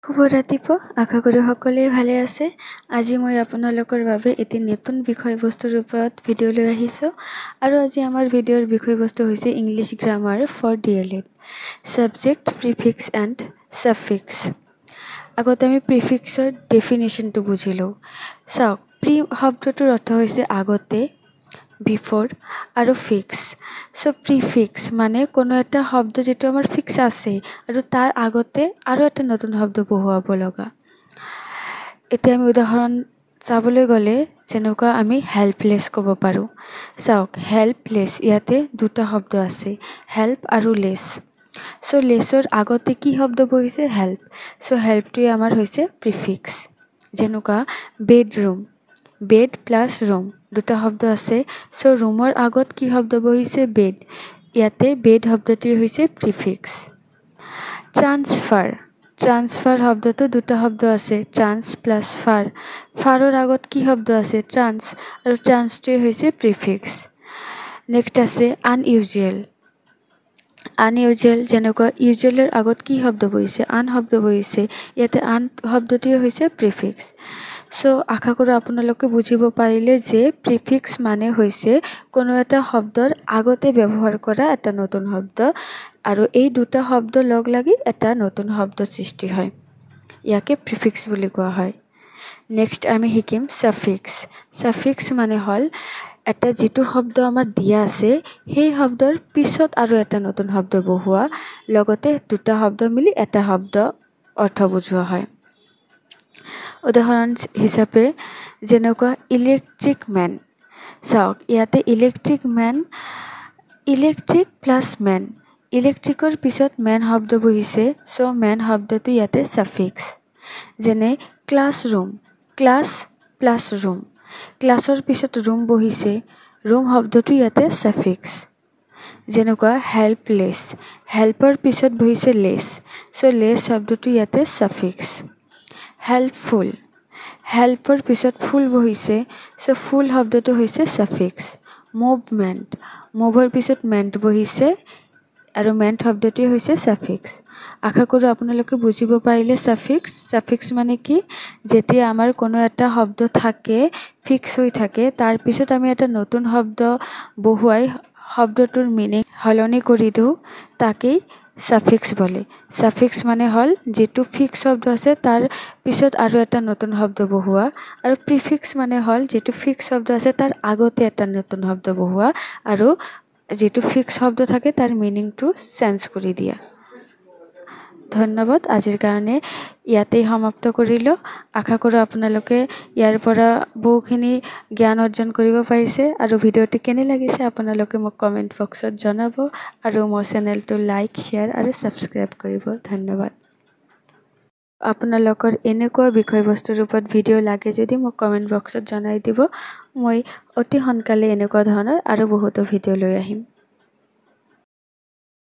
শুভ ৰাতিপুৱা আশা কৰো সকলোৱে ভালে আছে। আজি মই আপোনালোকৰ বাবে এটি নতুন বিষয়বস্তুৰ ওপৰত ভিডিঅ' লৈ আহিছোঁ আৰু আজি আমাৰ ভিডিঅ'ৰ বিষয়বস্তু হৈছে English grammar for DLED subject prefix and suffix. আগতে আমি প্ৰিফিক্সৰ ডেফিনেশ্যনটো বুজিলোঁ। চাওক, প্ৰি শব্দটোৰ অৰ্থ হৈছে আগতে, বিফোৰ আৰু ফিক্স। সো প্ৰিফিক্স মানে কোনো এটা শব্দ যেটো আমাৰ ফিক্স আছে আৰু তাৰ আগতে আৰু এটা নতুন শব্দ বহুৱাব লগা। এতিয়া আমি উদাহৰণ চাবলৈ গ'লে যেনেকুৱা আমি হেল্পলেছ ক'ব পাৰোঁ। চাওক, হেল্পলেছ ইয়াতে দুটা শব্দ আছে, হেল্প আৰু লেছ। সো লেছৰ আগতে কি শব্দ বহিছে? হেল্প। সো হেল্পটোৱে আমাৰ হৈছে প্ৰিফিক্স। যেনেকুৱা বেডৰুম, বেড প্লাছ ৰুম দুটা শব্দ আছে। সো ৰুমৰ আগত কি শব্দ বহিছে? বেড। ইয়াতে বেড শব্দটোৱে হৈছে প্ৰিফিক্স। ট্ৰান্সফাৰ, ট্ৰান্সফাৰ শব্দটো দুটা শব্দ আছে, ট্ৰান্স প্লাছ ফাৰ। ফাৰৰ আগত কি শব্দ আছে? ট্ৰান্স, আৰু ট্ৰান্সটোৱে হৈছে প্ৰিফিক্স। নেক্সট আছে আনইউজুৱেল। আনইউজুৱেল যেনেকুৱা ইউজুৱেলৰ আগত কি শব্দ বহিছে? আন শব্দ বহিছে। ইয়াতে আন শব্দটোৱে হৈছে প্ৰিফিক্স। সো আশা কৰোঁ আপোনালোকে বুজিব পাৰিলে যে প্ৰিফিক্স মানে হৈছে কোনো এটা শব্দৰ আগতে ব্যৱহাৰ কৰা এটা নতুন শব্দ আৰু এই দুটা শব্দ লগ লাগি এটা নতুন শব্দ সৃষ্টি হয়। ইয়াকে প্ৰিফিক্স বুলি কোৱা হয়। নেক্সট আমি শিকিম সাফিক্স। সাফিক্স মানে হ'ল এটা যিটো শব্দ আমাৰ দিয়া আছে সেই শব্দৰ পিছত আৰু এটা নতুন শব্দ বহুৱা, লগতে দুটা শব্দ মিলি এটা শব্দ অৰ্থ বুজোৱা হয়। উদাহৰণ হিচাপে যেনেকুৱা ইলেক্ট্ৰিক মেন। চাওক, ইয়াতে electric men, electric plus men, ইলেক্ট্ৰিকৰ পিছত মেন শব্দ বহিছে। সো মেন শব্দটো ইয়াতে সাফিক্স। যেনে ক্লাছৰুম, ক্লাছ প্লাছ ৰুম, ক্লাছৰ পিছত ৰুম বহিছে, ৰুম শব্দটো ইয়াতে সাফিক্স। যেনেকুৱা হেল্পলেছ, হেল্পৰ পিছত বহিছে লেছ। সো লেছ শব্দটো ইয়াতে সাফিক্স। হেল্পফুল, হেল্পৰ পিছত ফুল বহিছে। সো ফুল শব্দটো হৈছে সাফিক্স। মুভমেণ্ট, মুভৰ পিছত মেণ্ট বহিছে আৰু মেণ্ট শব্দটোৱে হৈছে সাফিক্স। আশা কৰোঁ আপোনালোকে বুজিব পাৰিলে সাফিক্স। সাফিক্স মানে কি? যেতিয়া আমাৰ কোনো এটা শব্দ থাকে, ফিক্স হৈ থাকে, তাৰ পিছত আমি এটা নতুন শব্দ বহুৱাই শব্দটোৰ মিনিং সলনি কৰি দিওঁ, তাকেই সাফিক্স বোলে। সাফিক্স মানে হ'ল যিটো ফিক্স শব্দ আছে তাৰ পিছত আৰু এটা নতুন শব্দ বহুৱা, আৰু প্ৰিফিক্স মানে হ'ল যিটো ফিক্স শব্দ আছে তাৰ আগতে এটা নতুন শব্দ বহুৱা আৰু যিটো ফিক্স শব্দ থাকে তাৰ মিনিংটো চেঞ্জ কৰি দিয়া। ধন্যবাদ। আজিৰ কাৰণে ইয়াতেই সমাপ্ত কৰিলোঁ। আশা কৰোঁ আপোনালোকে ইয়াৰ পৰা বহুখিনি জ্ঞান অৰ্জন কৰিব পাৰিছে আৰু ভিডিঅ'টি কেনে লাগিছে আপোনালোকে মোক কমেণ্ট বক্সত জনাব আৰু মোৰ চেনেলটো লাইক, শ্বেয়াৰ আৰু ছাবস্ক্ৰাইব কৰিব। ধন্যবাদ। আপোনালোকৰ এনেকুৱা বিষয়বস্তুৰ ওপৰত ভিডিঅ' লাগে যদি মোক কমেণ্ট বক্সত জনাই দিব। মই অতি সোনকালে এনেকুৱা ধৰণৰ আৰু বহুতো ভিডিঅ' লৈ আহিম।